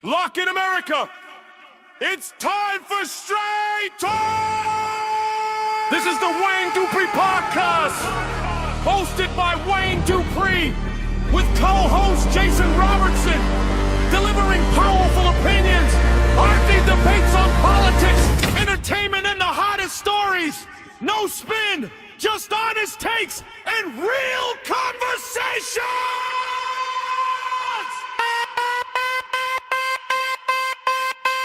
Lock in America! It's time for Straight Talk! This is the Wayne Dupree Podcast, hosted by Wayne Dupree, with co-host Jason Robertson, delivering powerful opinions, arty debates on politics, entertainment, and the hottest stories. No spin, just honest takes and real conversation!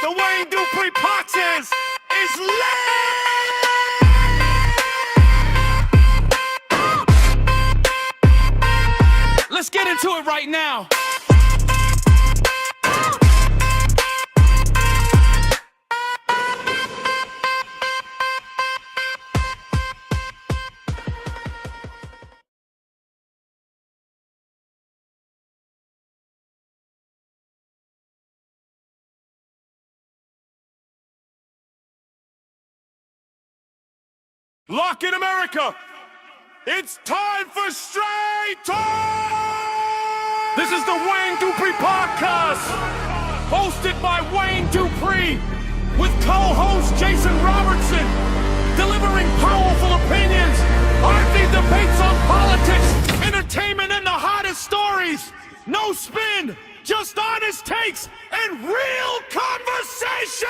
The Wayne Dupree Podcast is lit! Let's get into it right now. Lock in America! It's time for Straight Talk! This is the Wayne Dupree Podcast, hosted by Wayne Dupree, with co-host Jason Robertson, delivering powerful opinions, arty debates on politics, entertainment, and the hottest stories. No spin, just honest takes and real conversation!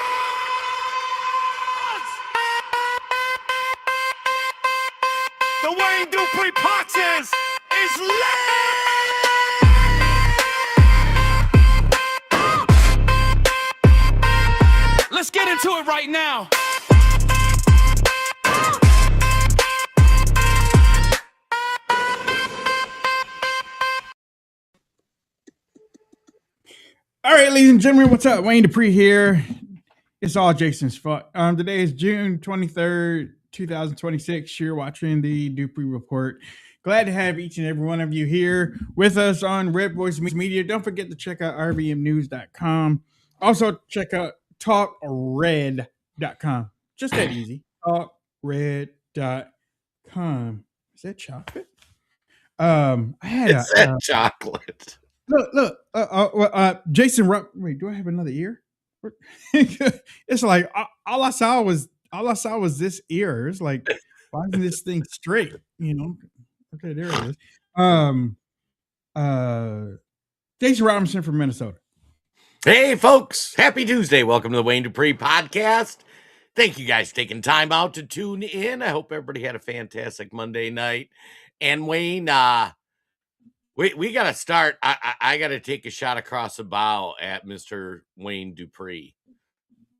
The Wayne Dupree Podcast is lit! Let's get into it right now. All right, ladies and gentlemen, what's up? Wayne Dupree here. It's all Jason's fault. Today is June 23rd, 2026. You're watching the Dupree Report. Glad to have each and every one of you here with us on Red Voice Media. Don't forget to check out rvmnews.com. Also, check out talkred.com. Just that easy. Talkred.com. Is that chocolate? It's that chocolate. Look. Jason, wait, do I have another ear? It's like all I saw was this ear. It's like, why isn't this thing straight? You know? Okay, there it is. Jason Robinson from Minnesota. Hey, folks. Happy Tuesday. Welcome to the Wayne Dupree Podcast. Thank you guys for taking time out to tune in. I hope everybody had a fantastic Monday night. And Wayne, we got to start. I got to take a shot across the bow at Mr. Wayne Dupree.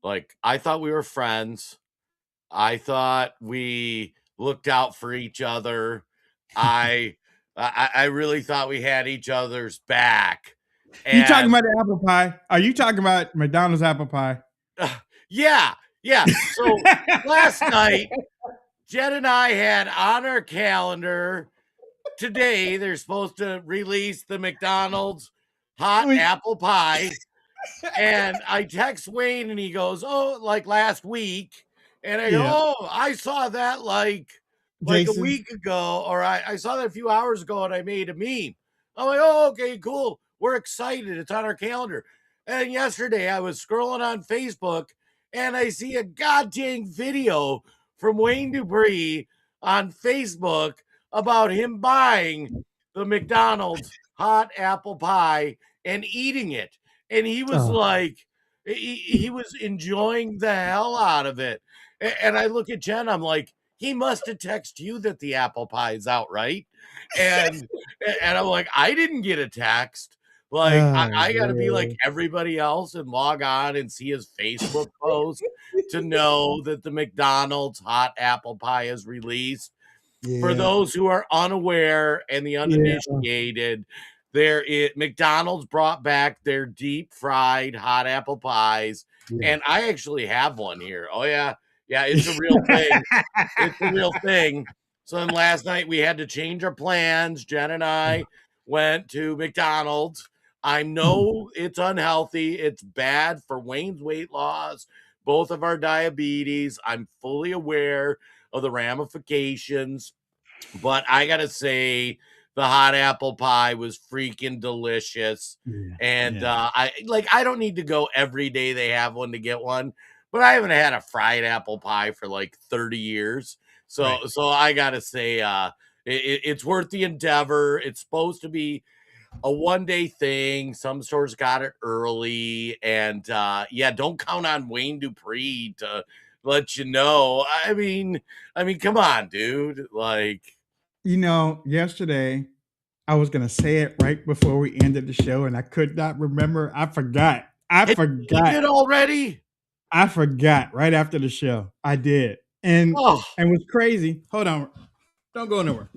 Like, I thought we were friends. I thought we looked out for each other. I really thought we had each other's back. You talking about the apple pie? Are you talking about McDonald's apple pie? Yeah. So last night, Jen and I had on our calendar today, they're supposed to release the McDonald's hot apple pie. And I text Wayne and he goes, oh, like last week. And I go, oh, I saw that like Jason, a week ago, or I saw that a few hours ago and I made a meme. I'm like, oh, okay, cool. We're excited. It's on our calendar. And yesterday I was scrolling on Facebook and I see a goddamn video from Wayne Dupree on Facebook about him buying the McDonald's hot apple pie and eating it. And he was like, he was enjoying the hell out of it. And I look at Jen, I'm like, he must have texted you that the apple pie is out, right? And I'm like, I didn't get a text. Like, I got to be like everybody else and log on and see his Facebook post to know that the McDonald's hot apple pie is released. Yeah. For those who are unaware and the uninitiated, McDonald's brought back their deep fried hot apple pies. Yeah. And I actually have one here. Oh, yeah. Yeah, it's a real thing. It's a real thing. So then last night we had to change our plans. Jen and I went to McDonald's. I know it's unhealthy. It's bad for Wayne's weight loss, both of our diabetes. I'm fully aware of the ramifications. But I got to say, the hot apple pie was freaking delicious. And I don't need to go every day they have one to get one, but I haven't had a fried apple pie for like 30 years. So I gotta say it's worth the endeavor. It's supposed to be a one-day thing. Some stores got it early, and don't count on Wayne Dupree to let you know. I mean, come on, dude. Like, yesterday I was gonna say it right before we ended the show, and I could not remember. I forgot. you did already? I forgot right after the show. I did, and it was crazy. Hold on, don't go nowhere.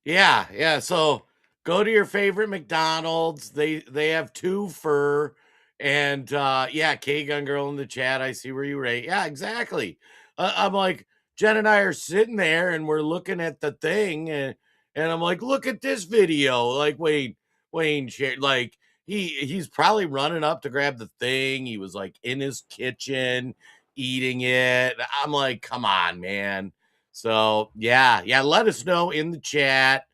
Yeah. So go to your favorite McDonald's. They have 2 for, and K-Gun Girl in the chat. I see where you rate. Yeah, exactly. I'm like, Jen and I are sitting there and we're looking at the thing, and I'm like, look at this video. Like Wayne shared, like he's probably running up to grab the thing. He was like in his kitchen eating it. I'm like, come on, man. So yeah, let us know in the chat.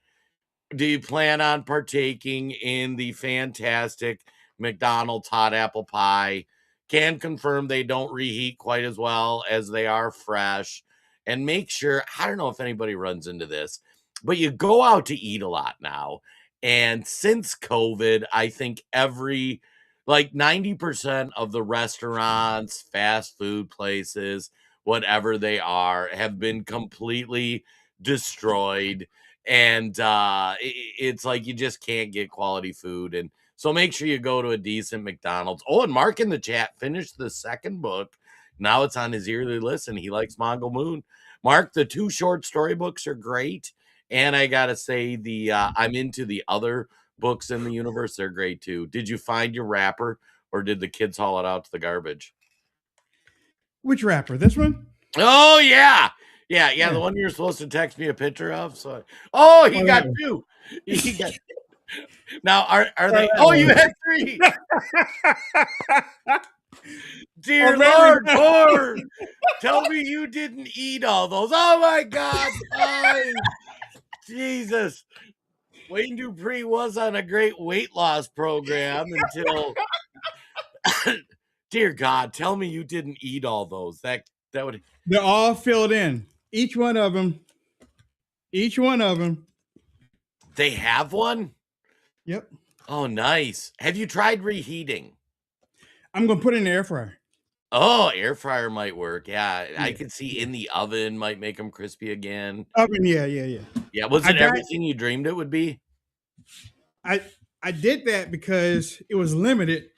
Do you plan on partaking in the fantastic McDonald's hot apple pie? Can confirm they don't reheat quite as well as they are fresh. And make sure, I don't know if anybody runs into this, but you go out to eat a lot now. And since COVID, I think like 90% of the restaurants, fast food places, whatever they are, have been completely destroyed. And it's like you just can't get quality food. And so make sure you go to a decent McDonald's. Oh, and Mark in the chat finished the 2nd book. Now it's on his yearly list, and he likes Mongol Moon. Mark, the 2 short story books are great. And I got to say, I'm into the other books in the universe. They're great too. Did you find your wrapper, or did the kids haul it out to the garbage? Which wrapper? This one? Oh, yeah. Yeah. The one you're supposed to text me a picture of. So, he got 2. He got. Now, are they? Oh, you had 3. Dear Lord, tell me you didn't eat all those. Oh my God, Jesus. Wayne Dupree was on a great weight loss program until. Dear God, tell me you didn't eat all those. That would. They're all filled in. Each one of them. They have one? Yep. Oh, nice. Have you tried reheating? I'm going to put it in the air fryer. Oh, air fryer might work. Yeah. I could see in the oven might make them crispy again. Oven, yeah. Yeah, was it everything you dreamed it would be? I did that because it was limited,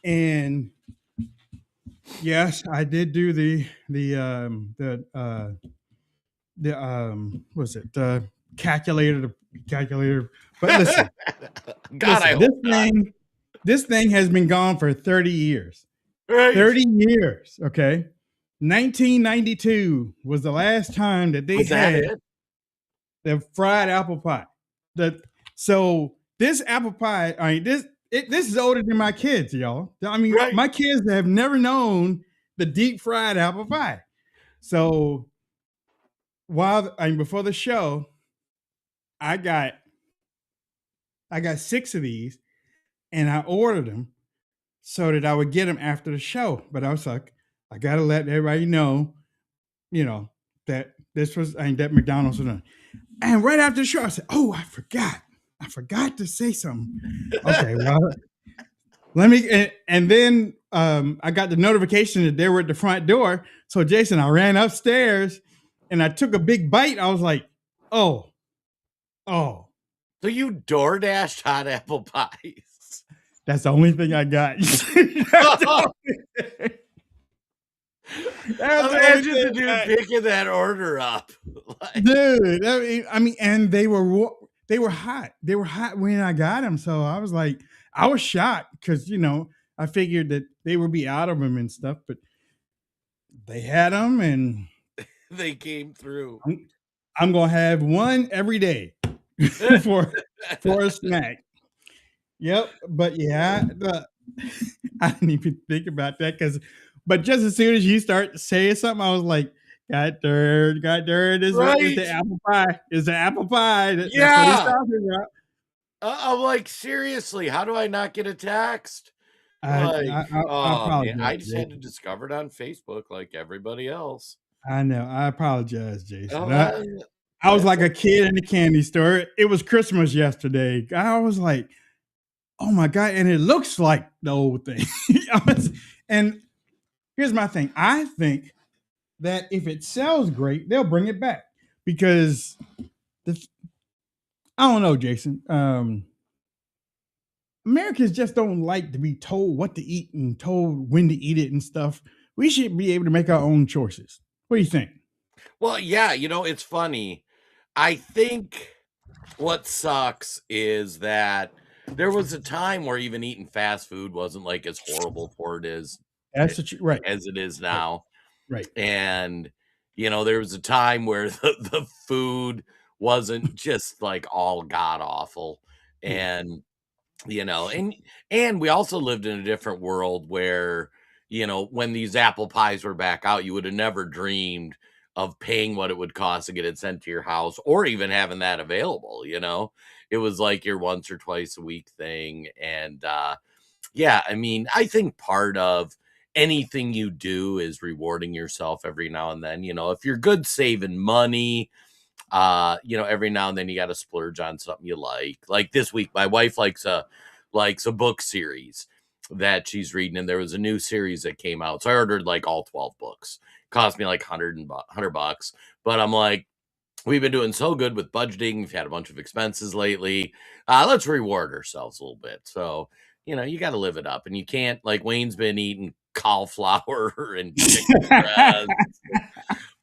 and yes, I did do the what's it? The calculator. But listen, this thing has been gone for 30 years. Right. 30 years, okay? 1992 was the last time that they had the fried apple pie. So this apple pie, this is older than my kids, y'all. My kids have never known the deep fried apple pie. So before the show, I got 6 of these, and I ordered them so that I would get them after the show. But I was like, I gotta let everybody know, that this was that McDonald's was done. And right after the show, I said, "Oh, I forgot to say something." Okay, well, let me. And then I got the notification that they were at the front door. So Jason, I ran upstairs and I took a big bite. I was like, "Oh." So you DoorDashed hot apple pies? That's the only thing I got. Imagine the dude picking that order up, dude. And they were hot. They were hot when I got them. So I was like, I was shocked because I figured that they would be out of them and stuff, but they had them and they came through. I'm gonna have one every day for a snack. Yep, but yeah, I didn't even think about that but just as soon as you start saying something, I was like, Got dirt is Right? the apple pie. Is the apple pie. That's what he's Yeah. talking about. I'm like, seriously, how do I not get a text? I Like, I I, I oh man, apologize, I just had to Jason. discover it on Facebook like everybody else. I know. I apologize, Oh, Jason. I was that's like a kid in the candy store. It was Christmas yesterday. I was like, oh my God. And it looks like the old thing. And here's my thing. I think that if it sells great, they'll bring it back because I don't know, Jason. Americans just don't like to be told what to eat and told when to eat it and stuff. We should be able to make our own choices. What do you think? well, yeah, it's funny. I think what sucks is that there was a time where even eating fast food wasn't like as horrible for it That's right. as it is now. Right. And there was a time where the food wasn't just like all god awful. And and we also lived in a different world where when these apple pies were back out, you would have never dreamed of paying what it would cost to get it sent to your house or even having that available. It was like your once or twice a week thing. And yeah, I mean, I think part of anything you do is rewarding yourself every now and then. If you're good saving money, every now and then you got to splurge on something you like. Like this week, my wife likes a book series that she's reading, and there was a new series that came out. So I ordered like all 12 books. Cost me like $100, but I'm like, we've been doing so good with budgeting. We've had a bunch of expenses lately. Let's reward ourselves a little bit. So, you got to live it up, and you can't, like Wayne's been eating cauliflower and chicken breast,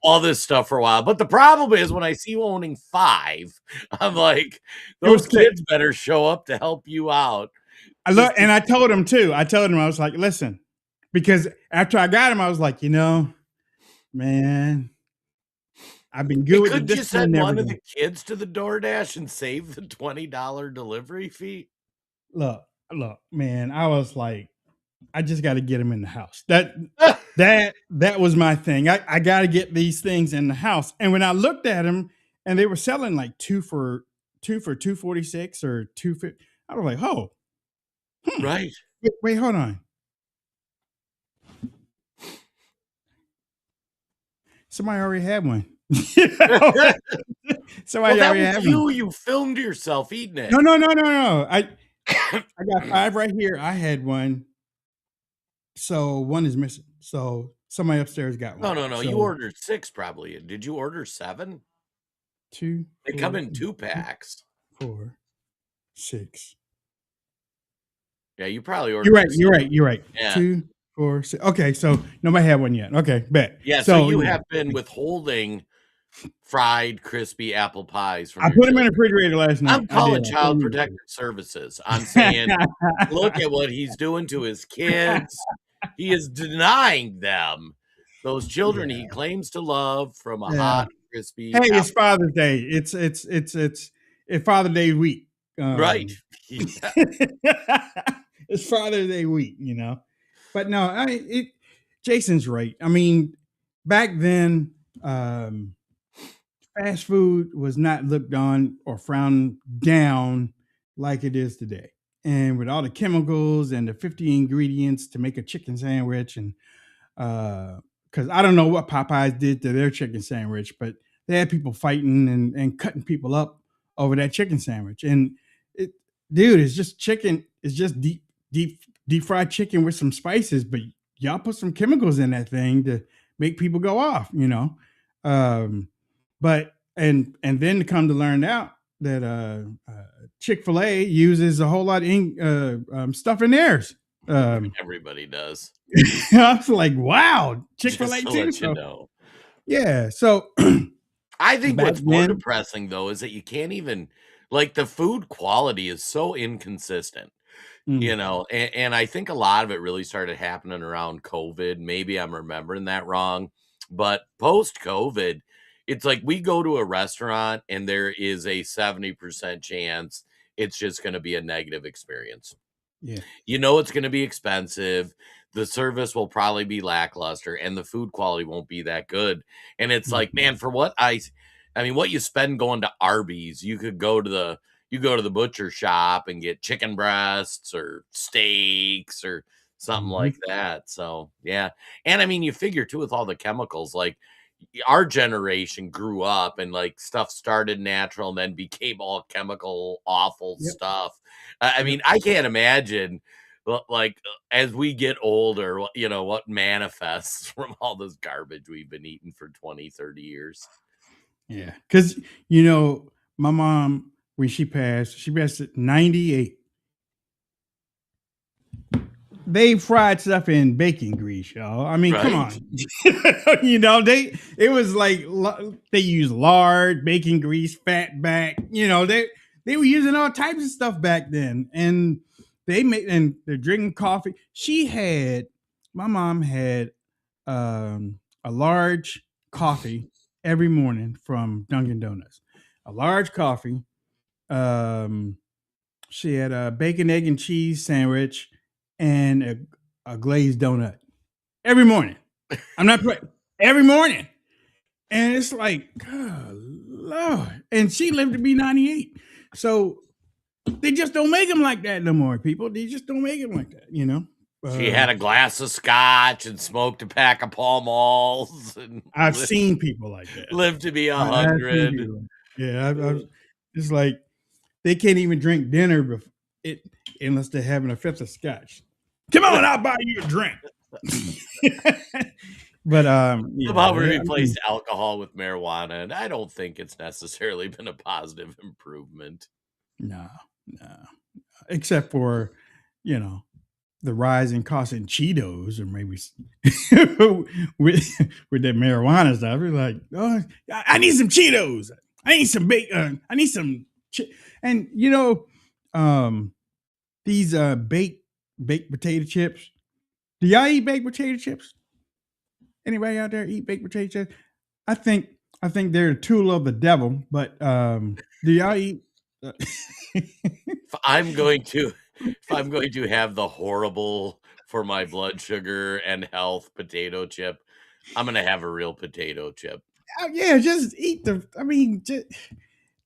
all this stuff for a while. But the problem is when I see you owning 5, I'm like, those kids better show up to help you out. And I told him too. I was like, listen, because after I got him, I was like, man, I've been good with the Could you discipline. send one of the kids to the DoorDash and save the $20 delivery fee? Look, man, I was like, I just got to get him in the house. That was my thing. I got to get these things in the house. And when I looked at them, and they were selling like two for $2.46 or $2.50, I was like, oh, right. Wait, hold on. Somebody already had one. Somebody already had one. You filmed yourself eating it. No. I got 5 right here. I had one. So one is missing. So somebody upstairs got one. No. So, you ordered 6 probably. Did you order 7? 2. They come in 2 packs. 4, 6. Yeah, you probably ordered. You're right. Yeah. 2, 4, 6. Okay, so nobody had one yet. Okay, bet. Yeah, so you have been withholding fried, crispy apple pies from. I put them in the refrigerator last night. I'm calling Child Protective Services. I'm saying, look at what he's doing to his kids. He is denying them those children he claims to love from a hot, crispy. Hey, it's Father's Day. It's Father's Day week. Right. It's Father's Day week, But no, Jason's right. I mean, back then, fast food was not looked on or frowned down like it is today. And with all the chemicals and the 50 ingredients to make a chicken sandwich, and because I don't know what Popeyes did to their chicken sandwich, but they had people fighting and cutting people up over that chicken sandwich. And it's just chicken. It's just deep fried chicken with some spices, but y'all put some chemicals in that thing to make people go off, But and then to come to learn out that Chick-fil-A uses a whole lot of stuff in theirs. Everybody does. I was like, wow, Chick-fil-A Just to too. let you know. Yeah, so I think what's more depressing though is that you can't even, like, the food quality is so inconsistent. And I think a lot of it really started happening around COVID. Maybe I'm remembering that wrong, but post COVID, it's like we go to a restaurant and there is a 70% chance it's just going to be a negative experience. Yeah. It's going to be expensive. the service will probably be lackluster and the food quality won't be that good. And it's like, man, for what I mean, what you spend going to Arby's, you could go to the butcher shop and get chicken breasts or steaks or something like that. So yeah. And I mean, you figure too, with all the chemicals, like our generation grew up and like stuff started natural and then became all chemical awful stuff. I mean, I can't imagine like as we get older, what manifests from all this garbage we've been eating for 20, 30 years. Yeah, because my mom, when she passed at 98. They fried stuff in bacon grease, y'all. I mean, come on. It was like they used lard, bacon grease, fat back. They were using all types of stuff back then, and they're drinking coffee. My mom had a large coffee every morning from Dunkin' Donuts. A large coffee. She had a bacon, egg, and cheese sandwich and a glazed donut every morning. I'm not every morning. And it's like, God, Lord. And she lived to be 98. So they just don't make them like that no more, people. They just don't make them like that, She had a glass of scotch and smoked a pack of Pall Malls. And I've seen people like that. Lived to be 100. Yeah, it's like they can't even drink dinner unless they're having a fifth of scotch. Come on, I'll buy you a drink. But somehow we replaced alcohol with marijuana, and I don't think it's necessarily been a positive improvement. No. Except for, the rise in cost in Cheetos, or maybe with that marijuana stuff. We're like, oh, I need some Cheetos. I need some bacon. I need some, and these baked potato chips. Do y'all eat baked potato chips? Anybody out there eat baked potato chips? I think they're a tool of the devil. But do y'all eat? If I'm going to have the horrible for my blood sugar and health potato chip, I'm going to have a real potato chip. Yeah, just eat the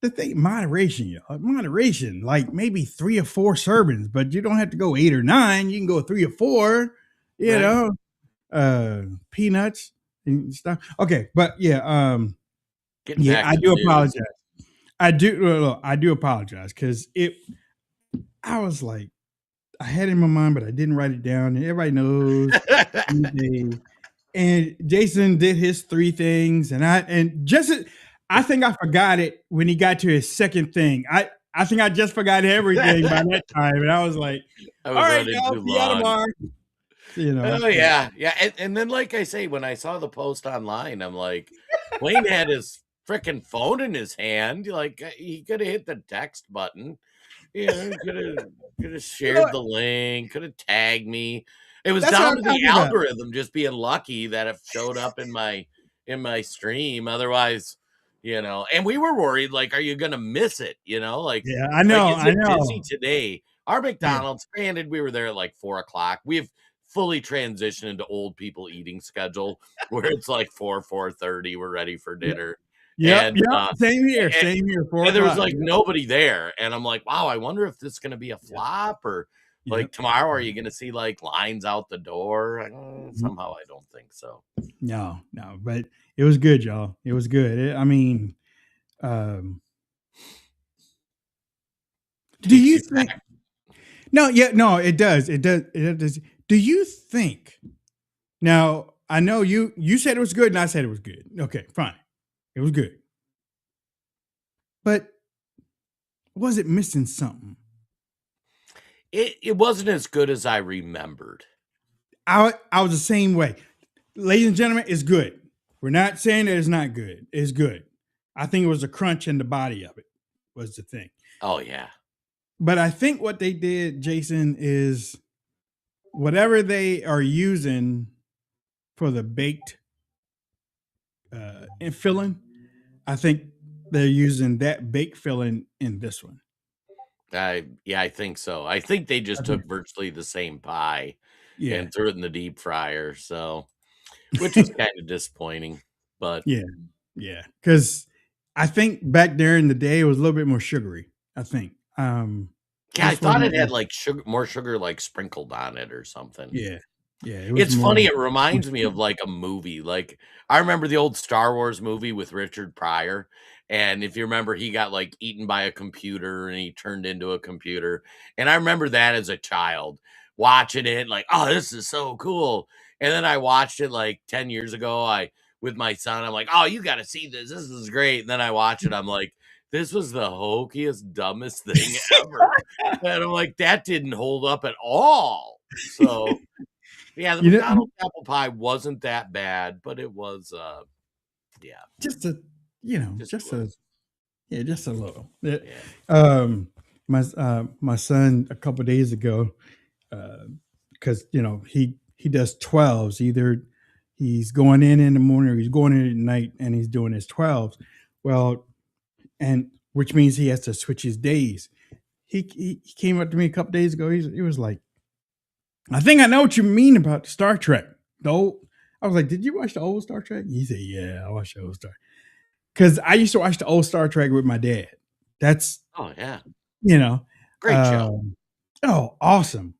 thing, moderation, y'all. Moderation, like maybe 3 or 4 servings, but you don't have to go 8 or 9. You can go 3 or 4, peanuts and stuff. Okay, but I do apologize. I do apologize because I was like, I had it in my mind, but I didn't write it down. And everybody knows. And Jason did his 3 things, and I think I forgot it when he got to his second thing. I think I just forgot everything by that time, and I was like, all right, y'all, see you tomorrow. Oh yeah. And then, like I say, when I saw the post online, I'm like, Wayne had his freaking phone in his hand. Like he could have hit the text button. Could have shared the link. Could have tagged me. It was down to the algorithm just being lucky that it showed up in my stream. Otherwise, and we were worried, like, are you gonna miss it? Like, yeah, I know. Like, is it busy today? Our McDonald's, granted, we were there at like 4:00. We've fully transitioned into old people eating schedule where it's like 4:30. We're ready for dinner. Yeah. Same here. And there was like nobody there, and I'm like, wow, I wonder if this is gonna be a flop or. Like tomorrow, are you going to see like lines out the door? Somehow I don't think so. No, but it was good, y'all. It was good. Do you think? No, it does. It does. Do you think? Now, I know you said it was good and I said it was good. Okay, fine. It was good. But was it missing something? It wasn't as good as I remembered. I was the same way. Ladies and gentlemen, it's good. We're not saying that it's not good. It's good. I think it was a crunch in the body of it was the thing. Oh, yeah. But I think what they did, Jason, is whatever they are using for the baked filling, I think they're using that baked filling in this one. I think so. I think they just took virtually the same pie Yeah. and threw it in the deep fryer. So, which was kind of disappointing, but Yeah. Yeah. Because I think back there in the day, it was a little bit more sugary. I think. yeah, I This thought wasn't it had as- like more sugar like sprinkled on it or something. Yeah. Yeah. It was It's more. funny, it reminds me of like a movie. Like I remember the old Star Wars movie with Richard Pryor. And if you remember, he got like eaten by a computer and he turned into a computer. And I remember that as a child watching it, like, oh, this is so cool. And then I watched it like 10 years ago. I with my son, I'm like, oh, you gotta see this. This is great. And then I watch it, I'm like, this was the hokiest, dumbest thing ever. And I'm like, that didn't hold up at all. So yeah, the You know, McDonald's apple pie wasn't that bad, but it was, yeah, just a, just just a a, little. yeah, just a little. Yeah. My son a couple days ago, because he does 12s. Either he's going in the morning or he's going in at night, and he's doing his 12s. Well, and which means he has to switch his days. He came up to me a couple days ago. He was like, I think I know what you mean about Star Trek. I was like, did you watch the old Star Trek? He said, yeah, I watched the old Star. Because I used to watch the old Star Trek with my dad. That's Oh yeah, you know, great show. oh, awesome!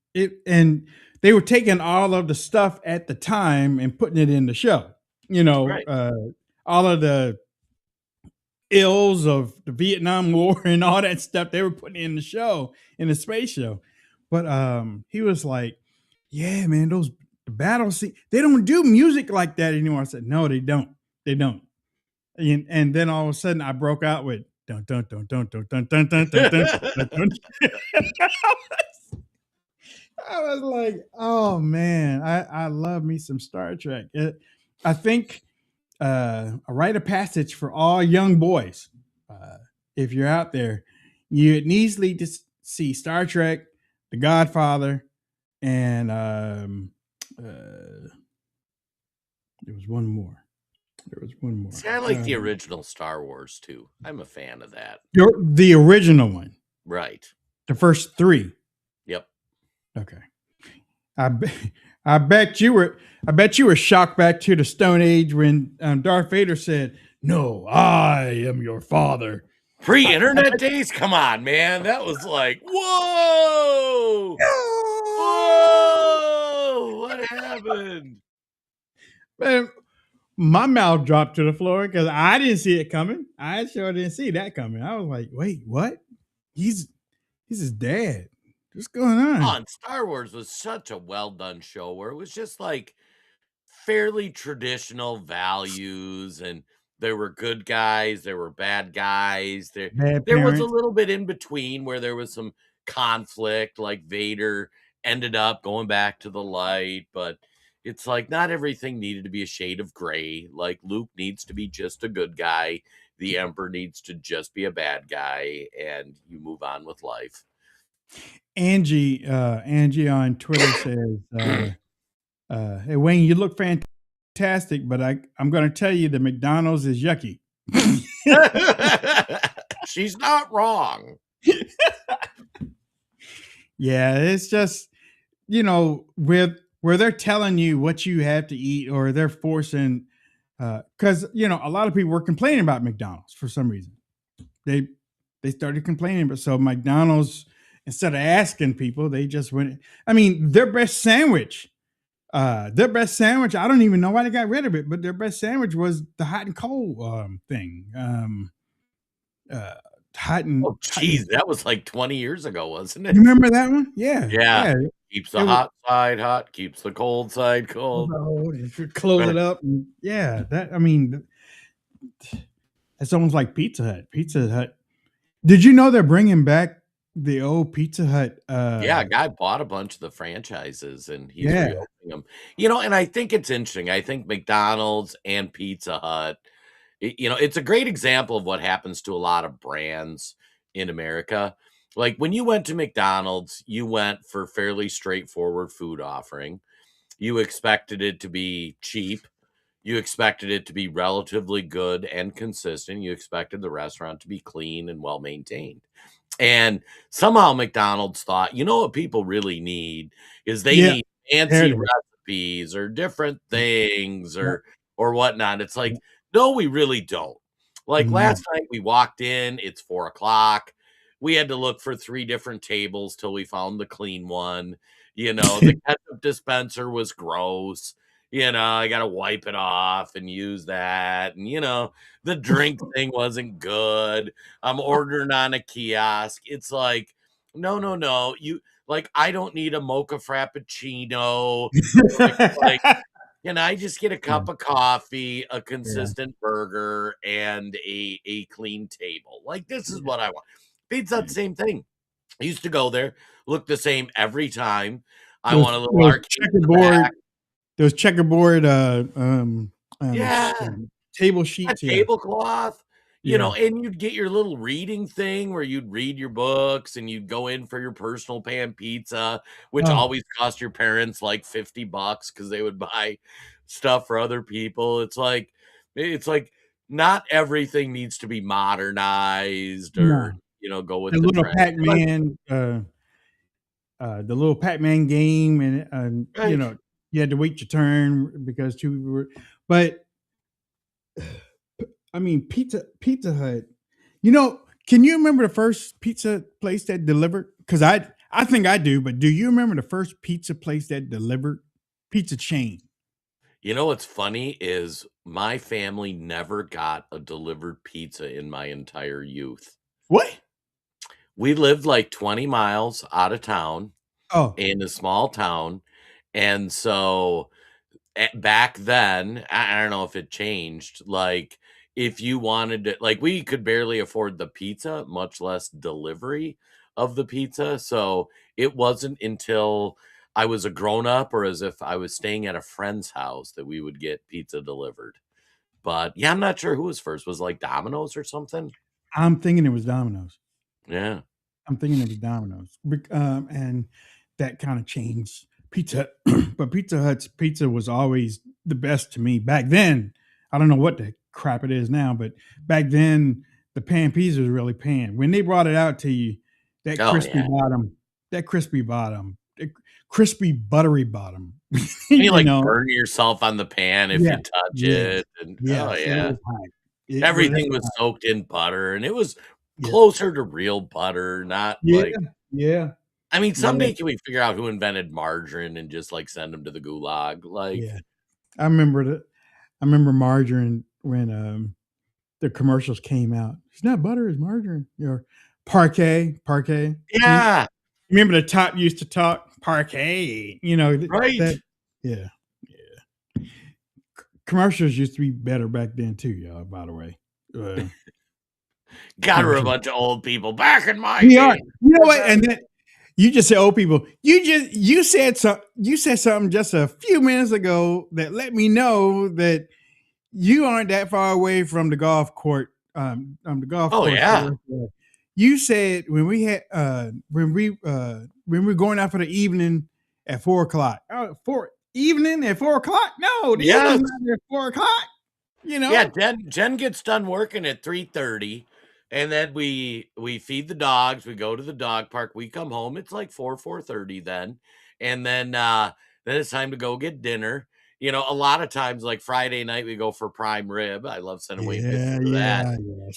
And they were taking all of the stuff at the time and putting it in the show. Right. All of the ills of the Vietnam War and all that stuff they were putting in the show, in the space show. But he was like, yeah, man, those battle scenes, they don't do music like that anymore. I said, no, they don't. They don't. And then all of a sudden I broke out with dun dun dun dun dun dun dun dun dun dun dun dun. I was like, oh man, I love me some Star Trek. I think a rite of passage for all young boys. If you're out there, you easily just see Star Trek, The Godfather, and there was one more. See, I like the original Star Wars too. I'm a fan of that. The original one, Right. the first three. Yep. Okay. I bet you were shocked back to the Stone Age when Darth Vader said, "No, I am your father." Pre-internet days? Come on, man. That was like, whoa! Whoa! What happened? Man, my mouth dropped to the floor because I didn't see it coming. I sure didn't see that coming. I was like, wait, what? He's his dad. What's going on? Oh, and Star Wars was such a well-done show where it was just like fairly traditional values, and there were good guys, there were bad guys, there Bad there was a parents. little bit in between where there was some conflict, like Vader ended up going back to the light, but it's like not everything needed to be a shade of gray. Like Luke needs to be just a good guy, the Emperor needs to just be a bad guy, and you move on with life. Angie on Twitter says, "Hey Wayne, you look fantastic, but I'm going to tell you the McDonald's is yucky." She's not wrong. Yeah, it's just where they're telling you what you have to eat, or they're forcing. Because a lot of people were complaining about McDonald's for some reason. They started complaining, but so McDonald's, instead of asking people, they just went. I mean, their best sandwich. I don't even know why they got rid of it, but their best sandwich was the hot and cold thing. Hot and Oh, geez, that was like 20 years ago, wasn't it? You remember that one? Yeah. Yeah. Keeps the hot side hot, keeps the cold side cold. Close it up. And it's almost like Pizza Hut. Pizza Hut. Did you know they're bringing back the old Pizza Hut? Yeah, a guy bought a bunch of the franchises and he's reopening them. And I think it's interesting. I think McDonald's and Pizza Hut, it's a great example of what happens to a lot of brands in America. Like when you went to McDonald's, you went for fairly straightforward food offering. You expected it to be cheap. You expected it to be relatively good and consistent. You expected the restaurant to be clean and well maintained. And somehow McDonald's thought, what people really need is they need fancy recipes or different things or whatnot. It's like, no, we really don't. Like last night we walked in, it's 4:00. We had to look for 3 different tables till we found the clean one. The ketchup dispenser was gross. I got to wipe it off and use that. And, the drink thing wasn't good. I'm ordering on a kiosk. It's like, no. I don't need a mocha frappuccino. Can I just get a cup of coffee, a consistent burger, and a clean table? Like, this is what I want. Pizza, the same thing. I used to go there, look the same every time. I want a little checkerboard. Those checkerboard table sheets, a tablecloth. And you'd get your little reading thing where you'd read your books and you'd go in for your personal pan pizza, which always cost your parents like $50 because they would buy stuff for other people. It's like not everything needs to be modernized or go with the little trend. Pac-Man, the little Pac-Man game, and you had to wait your turn because 2 people were. But I mean, Pizza Hut. Can you remember the first pizza place that delivered? Because I think I do, but do you remember the first pizza place that delivered? Pizza chain. What's funny is my family never got a delivered pizza in my entire youth. What? We lived like 20 miles out of town in a small town. And so back then, I don't know if it changed. Like, if you wanted to, like, we could barely afford the pizza, much less delivery of the pizza. So it wasn't until I was a grown up or as if I was staying at a friend's house that we would get pizza delivered. But yeah, I'm not sure who was first. Was it like Domino's or something? I'm thinking it was Domino's. Yeah. I'm thinking it was Domino's. And that kind of changed Pizza but Pizza Hut's pizza was always the best to me back then. I don't know what the crap it is now, but back then the pan pizza was really pan. When they brought it out to you, that crispy bottom, crispy buttery bottom. You burn yourself on the pan if you touch it. And everything was soaked in butter, and it was closer to real butter, not I mean, someday can we figure out who invented margarine and just like send them to the gulag? Like, I remember margarine when the commercials came out. It's not butter, it's margarine. Or Parquet. Yeah. Remember the top used to talk Parquet. Right. Commercials used to be better back then too, y'all. By the way. God, we're a bunch of old people back in my day. You know what? And then you just said old people. You said something just a few minutes ago that let me know that you aren't that far away from the golf court. Yeah. You said when we were going out for the evening at 4:00. Evening at 4:00? No, the evening's not at 4:00. Yeah, Jen gets done working at 3:30. And then we feed the dogs. We go to the dog park. We come home. It's like 4:30 then. And then it's time to go get dinner. A lot of times, like Friday night, we go for prime rib. I love sending Wayne pictures of that.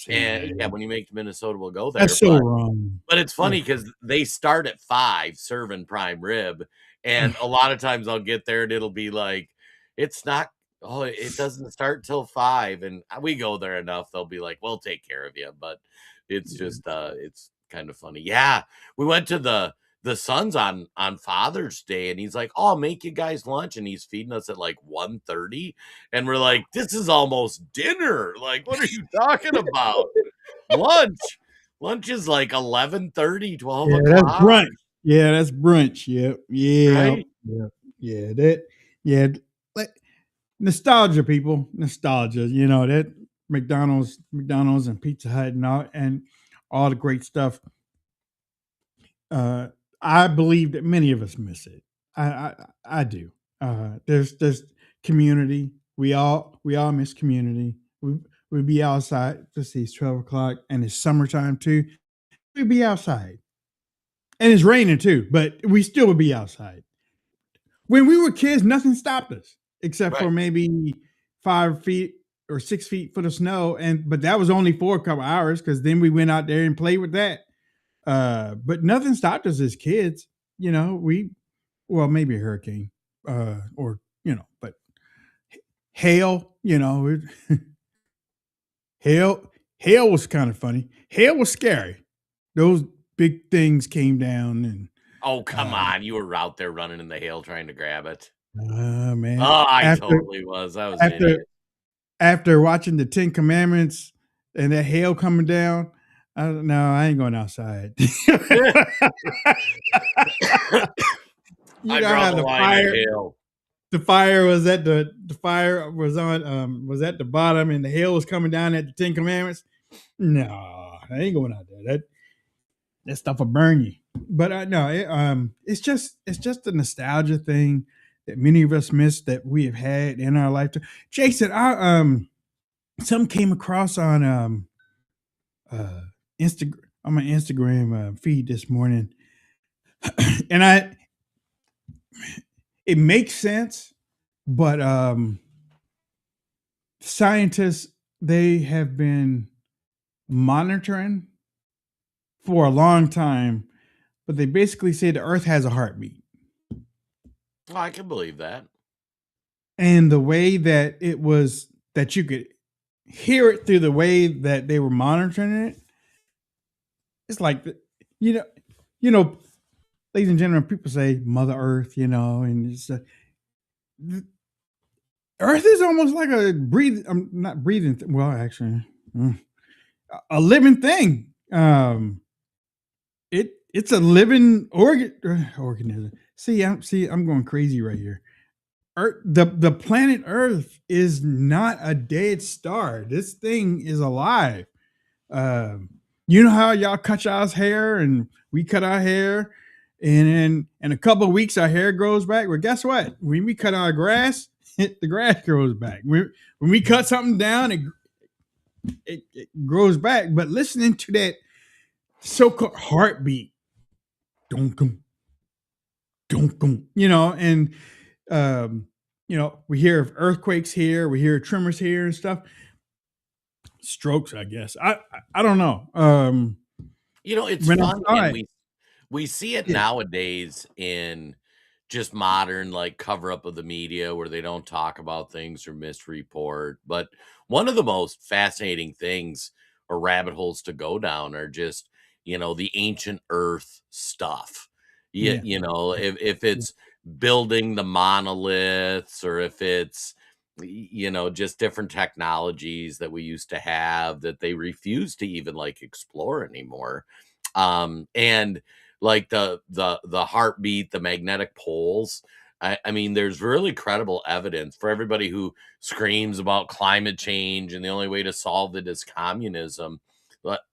And when you make Minnesota, we'll go there. That's so wrong. But it's funny because they start at 5 serving prime rib. And a lot of times I'll get there and it'll be like, it's not. Oh, it doesn't start till 5, and we go there enough. They'll be like, "We'll take care of you," but it's just it's kind of funny. Yeah, we went to the Sons on Father's Day, and he's like, "Oh, I'll make you guys lunch," and he's feeding us at like 1:30, and we're like, "This is almost dinner. Like, what are you talking about? Lunch is like 11:30, 12 o'clock. That's brunch. Yeah, that's brunch. Yep. Yeah. Right? Yeah. Nostalgia, people. Nostalgia. That McDonald's and Pizza Hut and all the great stuff. I believe that many of us miss it. I do. There's community. We all miss community. We'd be outside. Let's see, it's 12 o'clock and it's summertime too. We'd be outside. And it's raining too, but we still would be outside. when we were kids, nothing stopped us except Right. for maybe 5 feet or 6 feet foot of snow, but that was only for a couple hours because then we went out there and played with that. But nothing stopped us as kids. You know, well, maybe a hurricane, or but hail. Hail was kind of funny. Hail was scary. Those big things came down, and Oh, come on. You were out there running in the hail trying to grab it. man, Oh, I after totally was. I was an after idiot. after watching the 10 Commandments and that hail coming down, I ain't going outside. I Know draw how the line at hail. the fire was at the fire was on was at the bottom and the hail was coming down at the 10 Commandments. No, I ain't going out there. That stuff will burn you. But no, it's just a nostalgia thing that many of us miss that we have had in our lifetime. Jason, I some came across on Instagram on my Instagram feed this morning, and it makes sense, but scientists, they have been monitoring for a long time, but they basically say the Earth has a heartbeat. Oh, I can believe that. And the way that it was that you could hear it through the way that they were monitoring it, it's like you know, ladies and gentlemen, people say Mother Earth, and it's Earth is almost like a I'm not breathing. Well, actually, a living thing. It's a living organism. See, I'm going crazy right here. Earth, the planet Earth is not a dead star. This thing is alive. You know how y'all cut y'all's hair and we cut our hair, and in a couple of weeks our hair grows back. Well, guess what? When we cut our grass, the grass grows back. When we cut something down, it grows back. But listening to that so-called heartbeat, dunk, and we hear of earthquakes here, we hear tremors here and stuff. Strokes, I guess. I don't know. It's fun, and we see it nowadays in just modern like cover up of the media where they don't talk about things or misreport. But one of the most fascinating things or rabbit holes to go down are just the ancient Earth stuff. If it's building the monoliths or if it's just different technologies that we used to have that they refuse to even like explore anymore. And like the heartbeat, the magnetic poles. I mean, there's really credible evidence for everybody who screams about climate change and the only way to solve it is communism.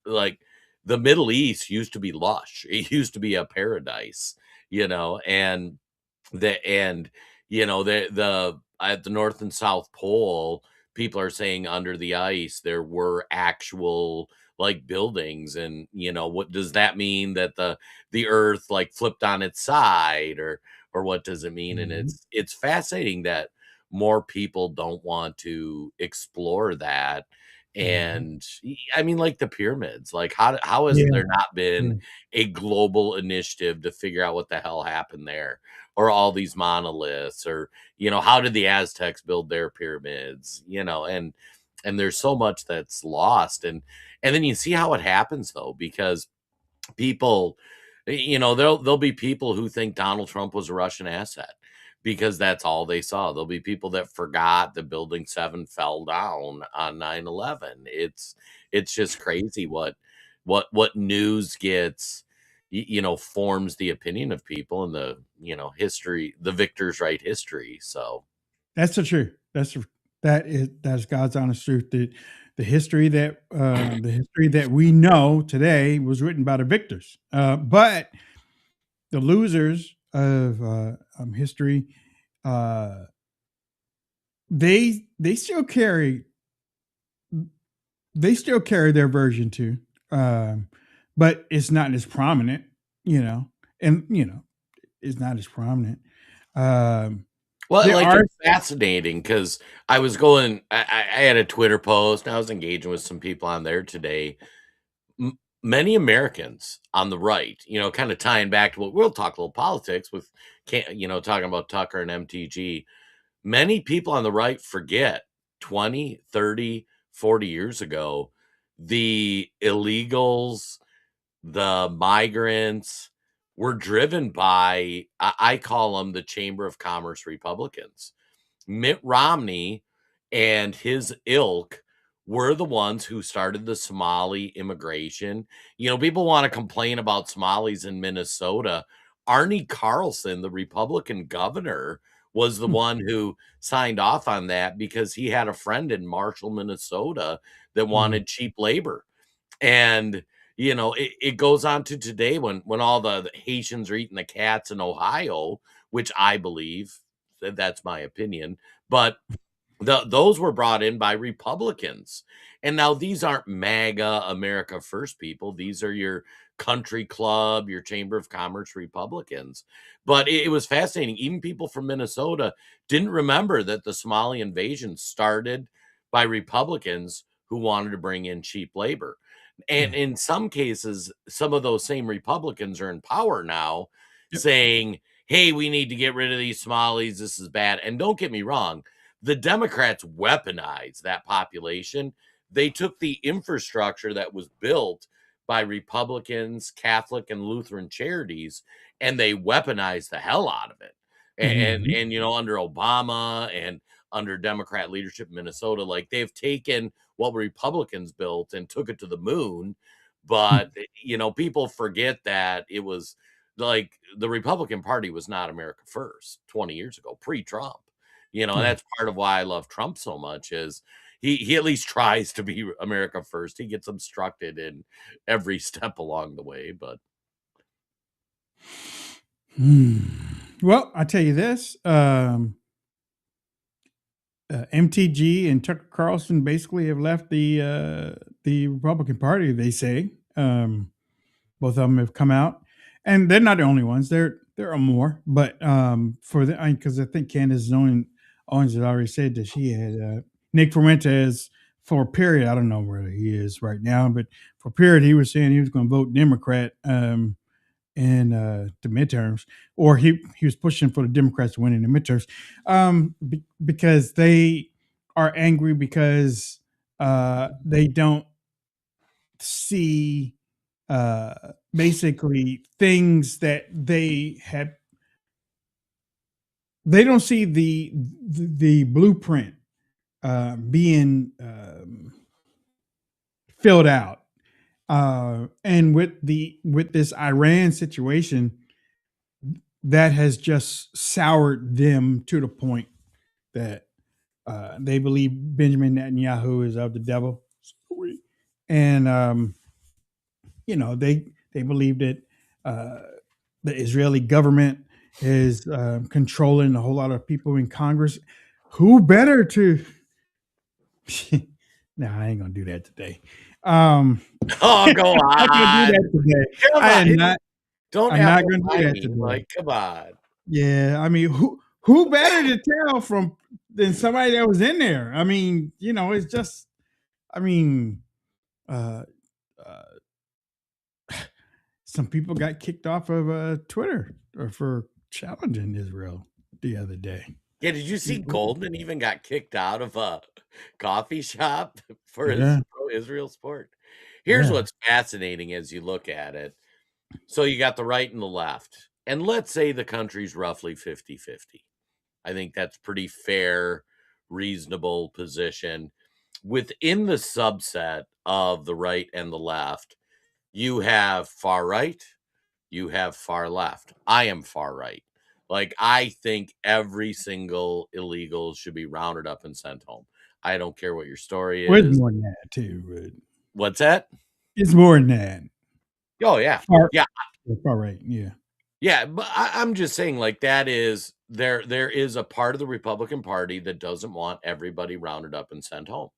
Like the Middle East used to be lush. It used to be a paradise, and the at the North and South Pole, people are saying under the ice there were actual like buildings, and what does that mean, that the earth like flipped on its side, or what does it mean? And it's fascinating that more people don't want to explore that. And I mean, like the pyramids, like how has there not been a global initiative to figure out what the hell happened there, or all these monoliths, or how did the Aztecs build their pyramids, and there's so much that's lost. And then you see how it happens though, because people, there'll be people who think Donald Trump was a Russian asset because that's all they saw. There'll be people that forgot the building 7 fell down on 9/11. It's just crazy what news gets, forms the opinion of people, and the history, the victors write history. So that's the truth. That's God's honest truth. The history that we know today was written by the victors, but the losers of history, they still carry their version too, but it's not as prominent, and it's not as prominent. Well, there like are it's fascinating because I was going, I had a Twitter post and I was engaging with some people on there today. Many Americans on the right, kind of tying back to what we'll talk a little politics with, talking about Tucker and MTG. Many people on the right forget 20, 30, 40 years ago, the illegals, the migrants were driven by, I call them the Chamber of Commerce Republicans. Mitt Romney and his ilk were the ones who started the Somali immigration. People want to complain about Somalis in Minnesota. Arnie Carlson, the Republican governor, was the one who signed off on that because he had a friend in Marshall, Minnesota that wanted cheap labor. And it goes on to today when all the Haitians are eating the cats in Ohio, which I believe, that's my opinion, but those were brought in by Republicans. And now these aren't MAGA America First people. These are your country club, your Chamber of Commerce Republicans. But it was fascinating. Even people from Minnesota didn't remember that the Somali invasion started by Republicans who wanted to bring in cheap labor. And in some cases, some of those same Republicans are in power now saying, hey, we need to get rid of these Somalis. This is bad. And don't get me wrong, the Democrats weaponized that population. They took the infrastructure that was built by Republicans, Catholic, and Lutheran charities, and they weaponized the hell out of it. And under Obama and under Democrat leadership in Minnesota, like they've taken what Republicans built and took it to the moon. But people forget that it was like the Republican Party was not America First 20 years ago, pre-Trump. And that's part of why I love Trump so much is he at least tries to be America First. He gets obstructed in every step along the way, but well, I tell you this, MTG and Tucker Carlson basically have left the Republican Party. They say both of them have come out, and they're not the only ones. There are more, but for the because I think Candace Owens had already said that she had Nick Fuentes for a period. I don't know where he is right now, but for a period he was saying he was going to vote Democrat in the midterms, or he was pushing for the Democrats to win in the midterms because they are angry because they don't see basically things that they don't see the blueprint being filled out. And with this Iran situation, that has just soured them to the point that they believe Benjamin Netanyahu is of the devil, and they believe that the Israeli government is controlling a whole lot of people in Congress. Who better to? No, I ain't gonna do that today. go on. I'm not gonna do that today. Come I on. am not. Don't I'm not gonna do that me. today. Like, come on. Yeah, I mean, who better to tell than somebody that was in there? I mean, it's just, I mean, some people got kicked off of Twitter for challenging Israel the other day. Yeah, did you see Goldman even got kicked out of a coffee shop for his pro-Israel support? Here's what's fascinating as you look at it. So you got the right and the left, and let's say the country's roughly 50-50. I think that's pretty fair, reasonable position. Within the subset of the right and the left, you have far right, you have far left. I am far right. Like, I think every single illegal should be rounded up and sent home. I don't care what your story Well, is. it's more than that too. But What's that? it's more than that. Oh, yeah. Far right. Yeah. Yeah, but I'm just saying, like, that is there is a part of the Republican Party that doesn't want everybody rounded up and sent home.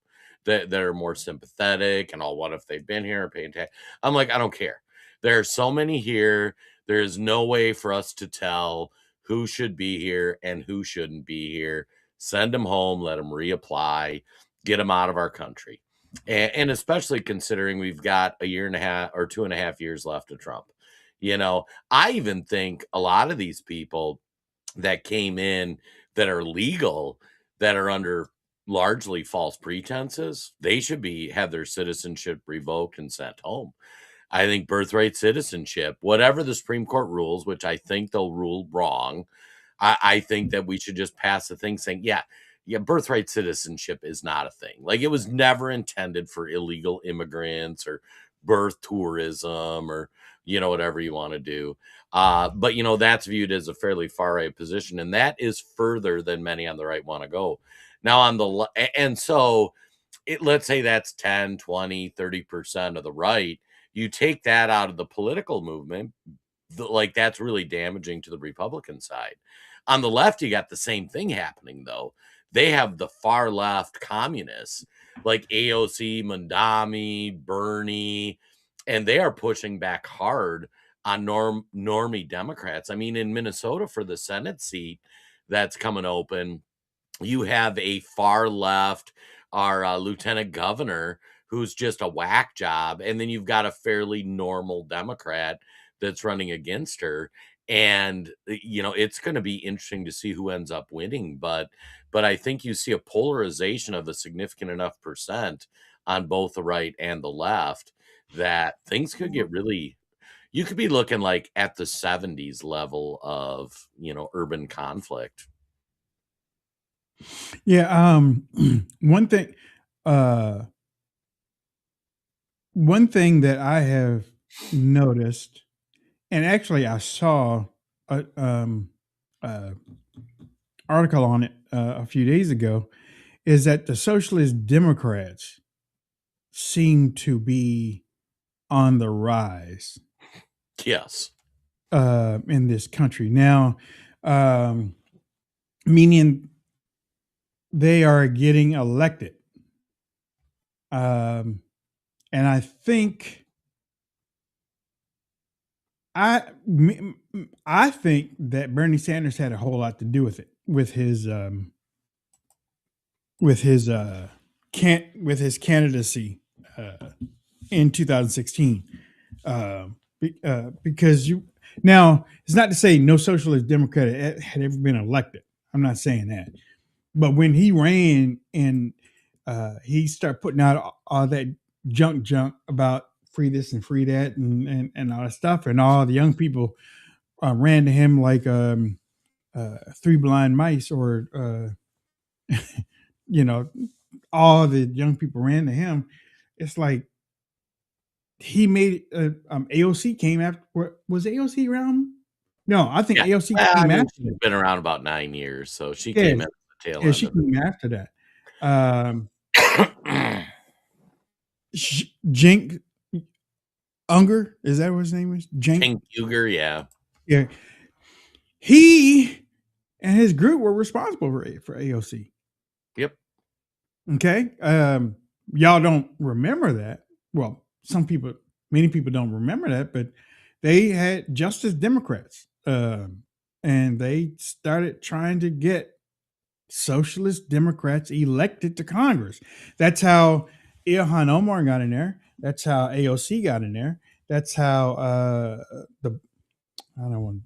That are more sympathetic and all. What if they've been here and paying tax? I'm like, I don't care. There are so many here. There is no way for us to tell who should be here and who shouldn't be here. Send them home, let them reapply, get them out of our country. And especially considering we've got a year and a half or 2.5 years left of Trump. I even think a lot of these people that came in that are legal, that are under largely false pretenses, they should have their citizenship revoked and sent home. I think birthright citizenship, whatever the Supreme Court rules, which I think they'll rule wrong, I think that we should just pass a thing saying, yeah, birthright citizenship is not a thing. Like, it was never intended for illegal immigrants or birth tourism or, whatever you want to do. But, that's viewed as a fairly far right position. And that is further than many on the right want to go. Now, and so let's say that's 10, 20, 30% of the right. You take that out of the political movement, that's really damaging to the Republican side. On the left, you got the same thing happening, though. They have the far left communists like AOC, Mandami, Bernie, and they are pushing back hard on normie Democrats. I mean, in Minnesota for the Senate seat that's coming open, you have a far left, our lieutenant governor, who's just a whack job. And then you've got a fairly normal Democrat that's running against her. And, it's going to be interesting to see who ends up winning. But I think you see a polarization of a significant enough percent on both the right and the left that things could get really, you could be looking like at the 70s level of, urban conflict. Yeah. One thing that I have noticed, and actually I saw a article on it a few days ago, is that the Socialist Democrats seem to be on the rise. Yes. In this country now, meaning they are getting elected. And I think I think that Bernie Sanders had a whole lot to do with it, with his candidacy in 2016. Because now it's not to say no socialist Democrat had ever been elected. I'm not saying that, but when he ran and he started putting out all that junk about free this and free that and all that stuff, and all the young people ran to him like three blind mice, or all the young people ran to him. It's like he made AOC came after. Was AOC around? No, I think AOC came after. She's been around about 9 years, so she came at the tail end. Yeah, she came after that. Cenk Unger, is that what his name is? Cenk Unger, yeah. Yeah. He and his group were responsible for AOC. Yep. Okay. Y'all don't remember that. Well, many people don't remember that, but they had Justice Democrats, and they started trying to get Socialist Democrats elected to Congress. That's how Ilhan Omar got in there. That's how AOC got in there. That's how I don't want to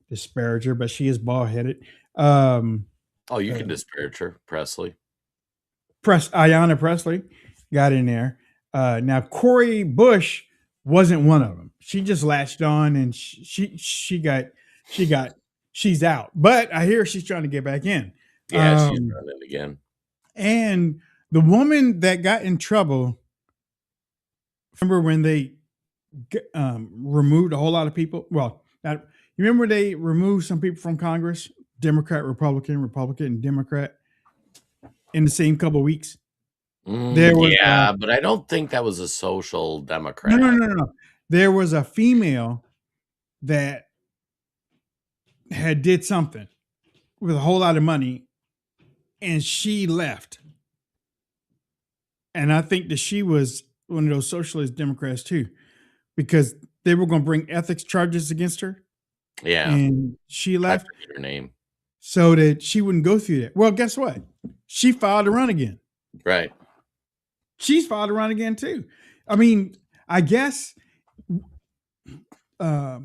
disparage her, but she is bald-headed. You can disparage her. Ayanna Pressley got in there. Now Cori Bush wasn't one of them. She just latched on, and she's out. But I hear she's trying to get back in. Yeah, she's running again. And the woman that got in trouble, remember when they removed a whole lot of people? Well, you remember they removed some people from Congress, Democrat, Republican, and Democrat, in the same couple of weeks? But I don't think that was a social Democrat. No. There was a female that did something with a whole lot of money, and she left. And I think that she was one of those socialist Democrats too, because they were going to bring ethics charges against her. Yeah. and she I left forget her name. so that she wouldn't go through that. Well, guess what? She filed to run again. Right. She's filed to run again too. I mean, I guess they're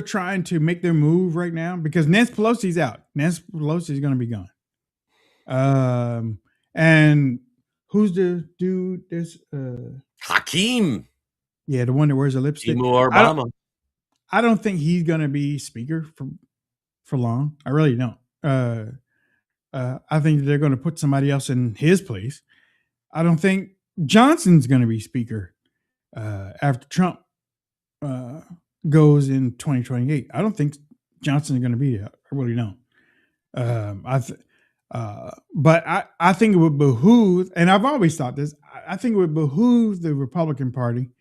trying to make their move right now because Nancy Pelosi's out. Nancy Pelosi's going to be gone. And who's the dude? There's Hakeem. Yeah, the one that wears a lipstick. Obama. I don't think he's going to be speaker for long. I really don't. I think they're going to put somebody else in his place. I don't think Johnson's going to be speaker after Trump goes in 2028. I don't think Johnson's going to be there. I really don't. But I think it would behoove, and I've always thought this, I think it would behoove the Republican Party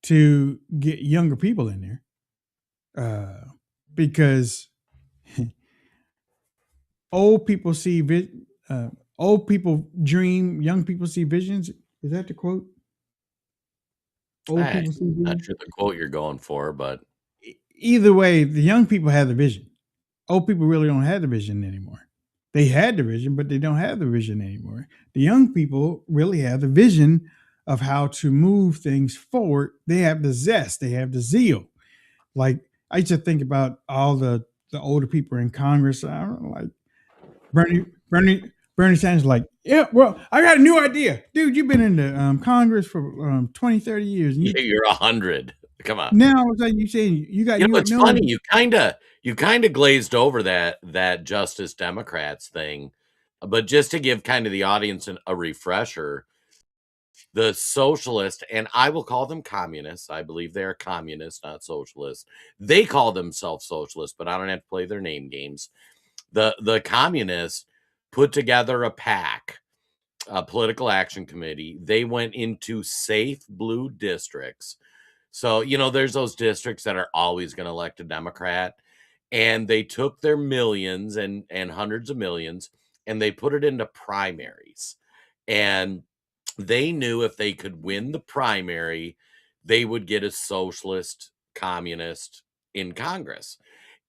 to get younger people in there because old people see old people dream, young people see visions. Is that the quote? Old people see visions. Not sure the quote you're going for, but either way, the young people have the vision. Old people really don't have the vision anymore. They had the vision, but they don't have the vision anymore. The young people really have the vision of how to move things forward. They have the zest. They have the zeal. Like I used to think about all the older people in Congress. I don't know, like Bernie Sanders, like, yeah, well, I got a new idea. Dude, you've been in the Congress for 20, 30 years. You're 100. Come on. Now all of a sudden you saying you got it's funny. You kind of glazed over that Justice Democrats thing. But just to give kind of the audience a refresher, the socialist, and I will call them communists. I believe they are communists, not socialists. They call themselves socialists, but I don't have to play their name games. The communists put together a PAC, a political action committee. They went into safe blue districts. So, there's those districts that are always going to elect a Democrat, and they took their millions and hundreds of millions and they put it into primaries. And they knew if they could win the primary, they would get a socialist communist in Congress.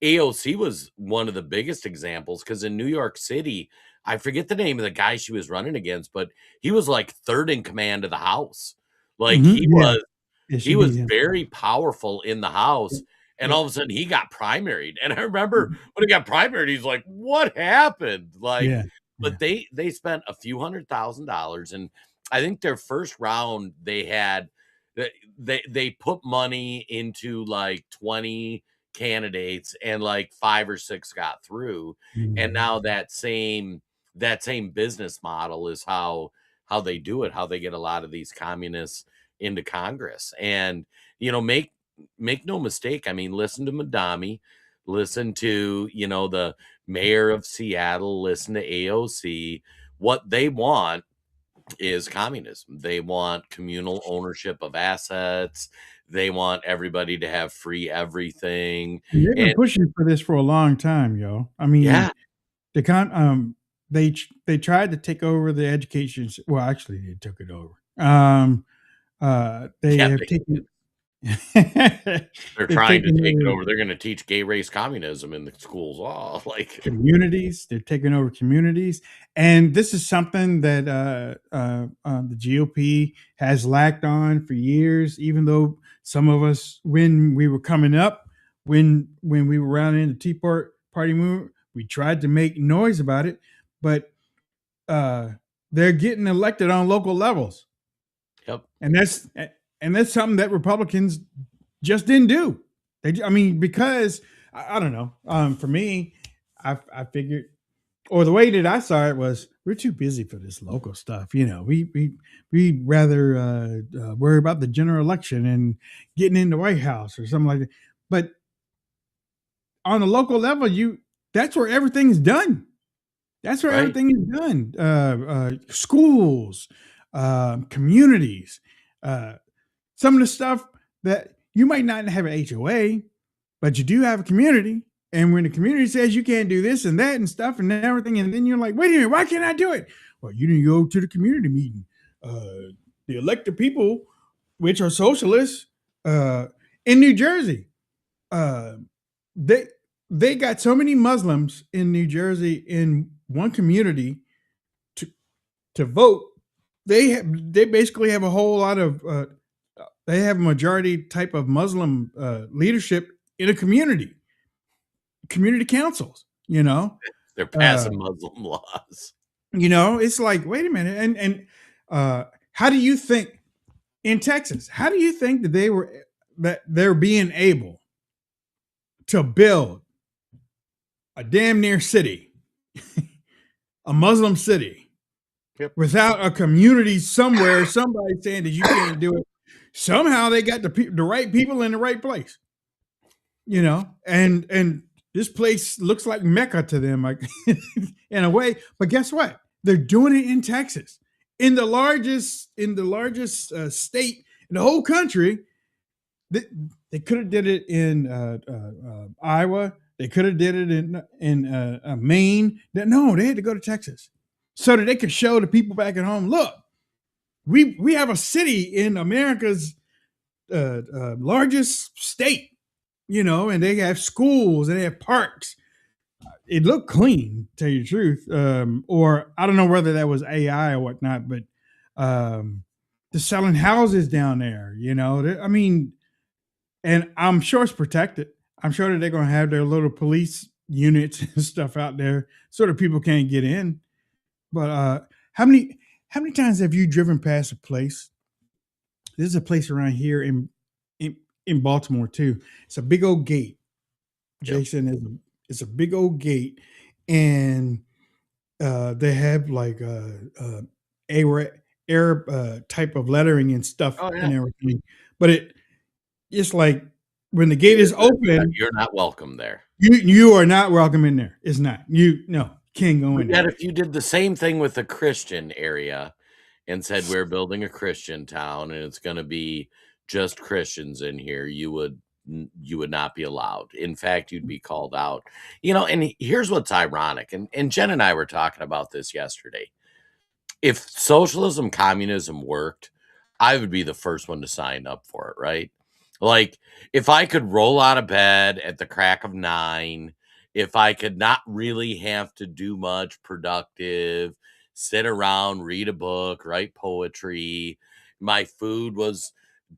AOC was one of the biggest examples because in New York City, I forget the name of the guy she was running against, but he was like third in command of the House. Like he was very powerful in the House. And all of a sudden he got primaried. And I remember when he got primaried, he's like, what happened? But they spent a few $100,000. And I think their first round, they put money into like 20 candidates and like 5 or 6 got through. And now that same business model is how they do it, how they get a lot of these communists into Congress. And, make no mistake. I mean, listen to Madami, listen to, the mayor of Seattle, listen to AOC. What they want is communism. They want communal ownership of assets. They want everybody to have free everything. They've been pushing for this for a long time, yo. I mean, they tried to take over the education. Well, actually, they took it over. They have taken. They're trying to take it over. They're going to teach gay race communism in the schools. Oh, like communities. They're taking over communities, and this is something that the GOP has lacked on for years. Even though some of us, when we were coming up, when we were around in the Tea Party movement, we tried to make noise about it, but they're getting elected on local levels. Yep, and that's something that Republicans just didn't do. Because I don't know. For me, I figured, or the way that I saw it was, we're too busy for this local stuff. We'd rather worry about the general election and getting in the White House or something like that. But on the local level, that's where everything is done. That's where everything is done. Schools, communities, some of the stuff that you might not have an HOA, but you do have a community. And when the community says you can't do this and that and stuff and everything, and then you're like, wait a minute, why can't I do it? Well, you didn't go to the community meeting. The elected people, which are socialists, in New Jersey, uh, they got so many Muslims in New Jersey in one community to vote. They basically have a whole lot of they have a majority type of Muslim leadership in a community councils. They're passing Muslim laws. It's like, wait a minute, and how do you think in Texas? How do you think that they're being able to build a damn near city, a Muslim city, without a community somewhere, somebody saying that you can't do it? Somehow they got the right people in the right place, and this place looks like Mecca to them, like in a way. But guess what? They're doing it in Texas, in the largest state in the whole country. They could have did it in Iowa. They could have did it in Maine. No, they had to go to Texas so that they could show the people back at home, look, we have a city in America's largest state, and they have schools and they have parks. It looked clean, to tell you the truth. Or I don't know whether that was AI or whatnot, but they're selling houses down there, I mean, and I'm sure it's protected. I'm sure that they're going to have their little police units and stuff out there so that people can't get in. But how many times have you driven past a place? There's a place around here in Baltimore too. It's a big old gate. Jason, it's a big old gate, and they have like Arab type of lettering and stuff and everything. But it's like when the gate is open, you're not welcome there. You are not welcome in there. It's not. Can't go in there. Yet if you did the same thing with the Christian area and said we're building a Christian town and it's going to be just Christians in here, you would not be allowed. In fact, you'd be called out. And here's what's ironic, and Jen and I were talking about this yesterday. If socialism, communism worked, I would be the first one to sign up for it, right? Like, if I could roll out of bed at the crack of 9, if I could not really have to do much productive, sit around, read a book, write poetry, my food was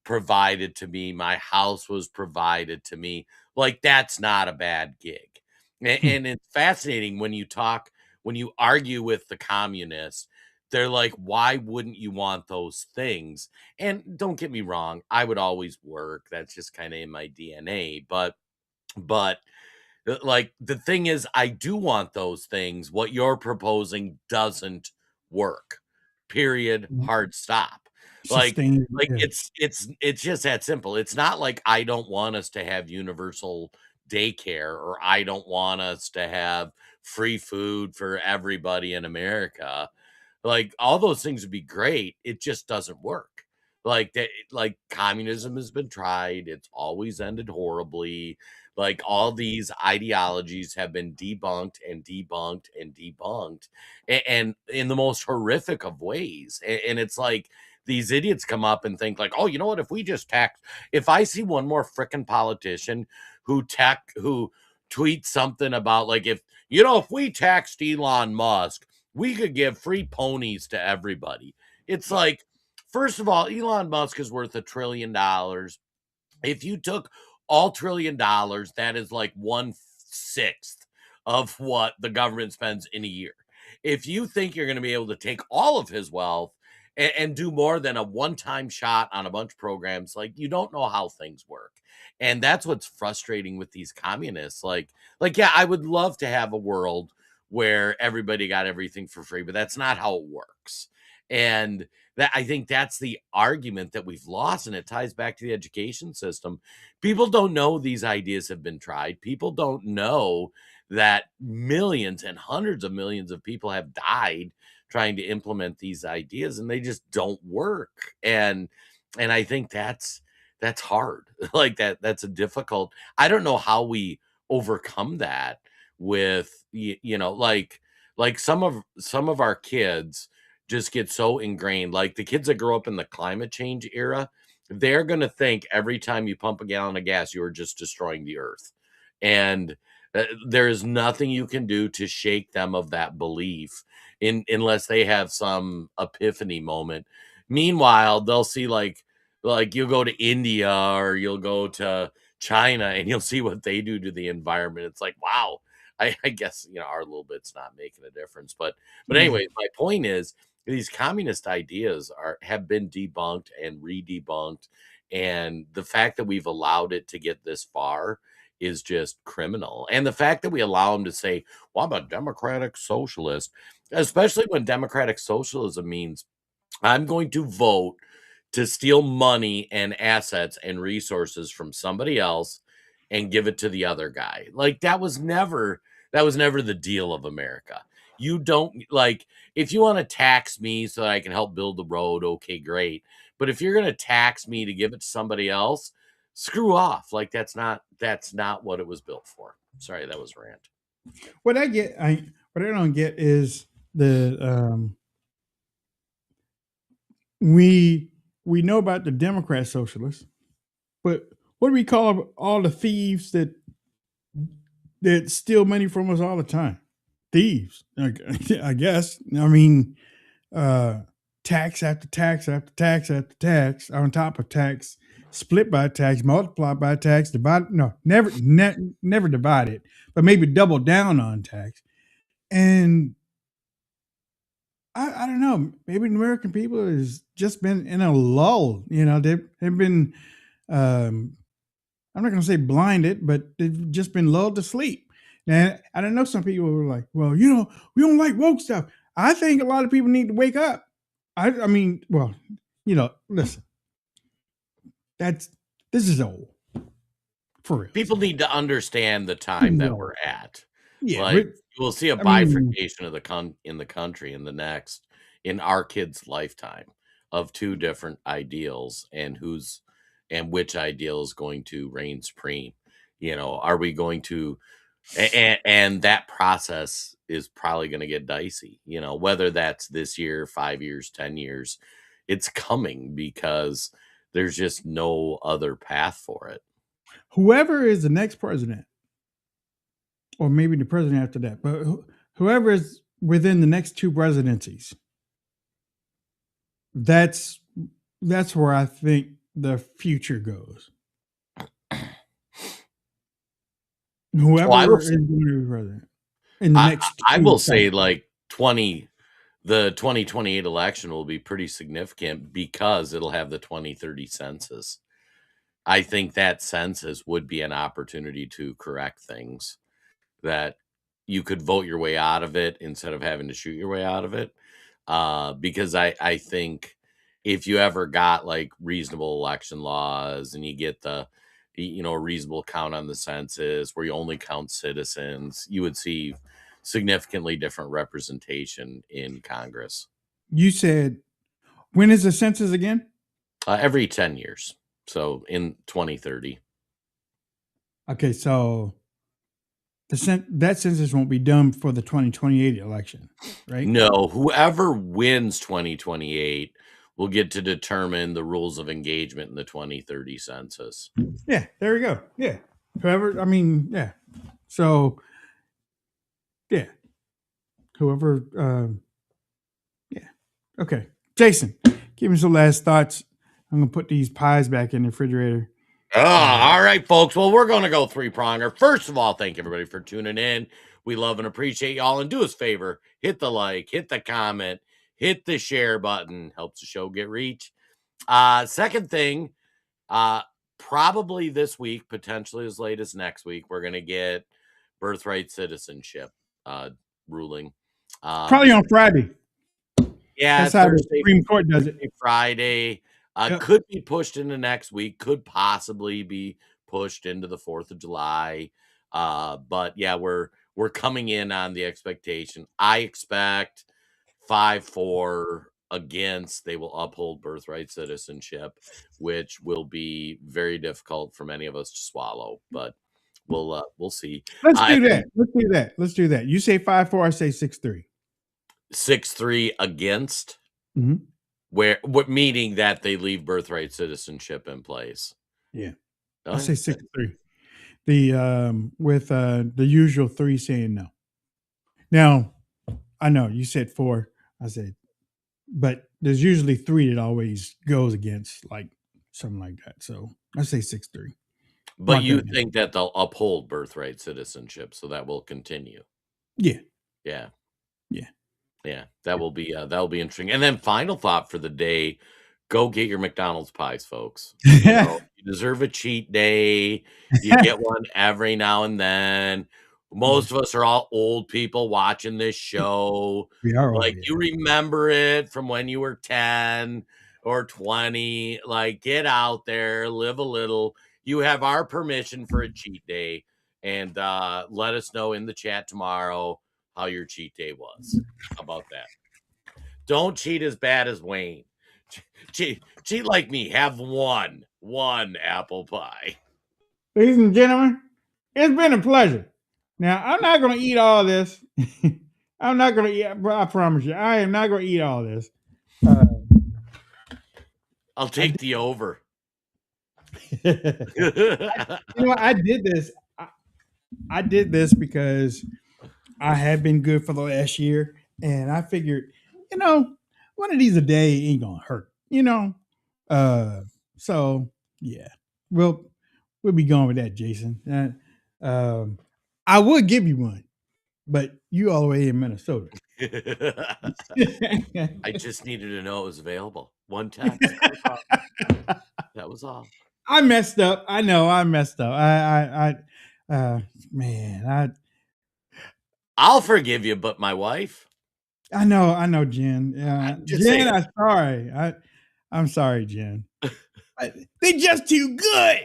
provided to me, my house was provided to me, like, that's not a bad gig. And it's fascinating when you argue with the communists. They're like, why wouldn't you want those things? And don't get me wrong, I would always work. That's just kind of in my DNA. But like, the thing is, I do want those things. What you're proposing doesn't work. Period. Hard stop. Like it's just that simple. It's not like I don't want us to have universal daycare, or I don't want us to have free food for everybody in America. Like, all those things would be great. It just doesn't work. Like communism has been tried. It's always ended horribly. Like, all these ideologies have been debunked and debunked and debunked, and in the most horrific of ways. And it's like, these idiots come up and think like, oh, you know what? If I see one more frickin' politician who tweets something about, like, if we taxed Elon Musk, we could give free ponies to everybody. It's like, first of all, Elon Musk is worth $1 trillion. If you took all $1 trillion, that is like 1/6 of what the government spends in a year. If you think you're going to be able to take all of his wealth and do more than a one-time shot on a bunch of programs, like, you don't know how things work. And that's what's frustrating with these communists. Like, yeah, I would love to have a world where everybody got everything for free, but that's not how it works. And that, I think that's the argument that we've lost, and it ties back to the education system. People don't know these ideas have been tried. People don't know that millions and hundreds of millions of people have died trying to implement these ideas, and they just don't work. And I think that's hard. Like, that's a difficult. I don't know how we overcome that with, like some of our kids just get so ingrained. Like, the kids that grow up in the climate change era, they're going to think every time you pump a gallon of gas, you are just destroying the earth. And there is nothing you can do to shake them of that belief unless they have some epiphany moment. Meanwhile, they'll see like you'll go to India or you'll go to China and you'll see what they do to the environment. It's like, wow, I guess, our little bit's not making a difference. But anyway, my point is these communist ideas have been debunked and re-debunked. And the fact that we've allowed it to get this far is just criminal. And the fact that we allow them to say, well, I'm a democratic socialist, especially when democratic socialism means I'm going to vote to steal money and assets and resources from somebody else and give it to the other guy. Like that was never the deal of America. You don't if you want to tax me so that I can help build the road, okay, great. But if you're going to tax me to give it to somebody else, screw off. Like that's not what it was built for. Sorry, that was a rant. What I don't get is the we know about the Democrat socialists, but what do we call all the thieves that steal money from us all the time? Thieves, I guess. I mean, tax after tax after tax after tax on top of tax, split by tax, multiplied by tax, never divide it, but maybe double down on tax. And I don't know, maybe the American people has just been in a lull. They've been, I'm not going to say blinded, but they've just been lulled to sleep. And I don't know, some people were like, well, we don't like woke stuff. I think a lot of people need to wake up. I mean, well, listen, this is old. For real. People need to understand the time that we're at. Yeah, we'll see a bifurcation in the country in our kids' lifetime of two different ideals and which ideal is going to reign supreme. Are we going to, and that process is probably going to get dicey, whether that's this year, 5 years, 10 years, it's coming because there's just no other path for it. Whoever is the next president, or maybe the president after that, but whoever is within the next two presidencies, that's where I think the future goes. Whoever is going to be president in the next, I will say the 2028 election will be pretty significant because it'll have the 2030 census. I think that census would be an opportunity to correct things, that you could vote your way out of it instead of having to shoot your way out of it. Because I think if you ever got like reasonable election laws and you get a reasonable count on the census where you only count citizens, you would see significantly different representation in Congress. You said, when is the census again? Every 10 years. So in 2030. Okay, so that census won't be done for the 2028 election, right? No, whoever wins 2028 will get to determine the rules of engagement in the 2030 census. Yeah, there we go. Yeah. Whoever, yeah. So, yeah. Whoever, yeah. Okay. Jason, give me some last thoughts. I'm going to put these pies back in the refrigerator. All right, folks. Well, we're going to go three-pronger. First of all, thank everybody for tuning in. We love and appreciate y'all. And do us a favor, hit the like, hit the comment, hit the share button. Helps the show get reach. Second thing, probably this week, potentially as late as next week, we're going to get birthright citizenship ruling. Probably on Friday. Yeah, that's how the Supreme Court does it. Friday. Could be pushed into next week, could possibly be pushed into the 4th of July. But yeah, we're coming in on the expectation. I expect 5-4 against. They will uphold birthright citizenship, which will be very difficult for many of us to swallow. But we'll see. Let's do that. Let's do that. You say 5-4, I say 6-3. 6-3 against. Mm-hmm. what meaning that they leave birthright citizenship in place. Yeah. Oh, I say 6-3. The with the usual 3 saying no. Now, I know you said 4. I said, but there's usually 3 that always goes against like something like that. So I say 6-3. But Mark you that down. think that they'll uphold birthright citizenship, so that will continue. Yeah. Yeah. Yeah. Yeah. That'll be interesting. And then final thought for the day, go get your McDonald's pies, folks. You know, you deserve a cheat day. You get one every now and then. Most of us are all old people watching this show. We are all, Like, yeah. you remember it from when you were 10 or 20. Like, get out there, live a little. You have our permission for a cheat day. And let us know in the chat tomorrow how your cheat day was. How about that? Don't cheat as bad as Wayne. Cheat like me. Have one apple pie. Ladies and gentlemen, it's been a pleasure. Now, I'm not going to eat all this. I'm not going to eat, I promise you, I am not going to eat all this. I'll take the over. You know what? I did this. I did this because I have been good for the last year. And I figured, you know, one of these a day ain't going to hurt, you know? So, yeah, we'll be going with that, Jason. I would give you one, but you all the way in Minnesota. I just needed to know it was available. One text. That was all. I messed up. I know I messed up. Man, I'll forgive you, but my wife. I know, Jen. Just Jen, saying. I'm sorry. I'm sorry, Jen. They're just too good.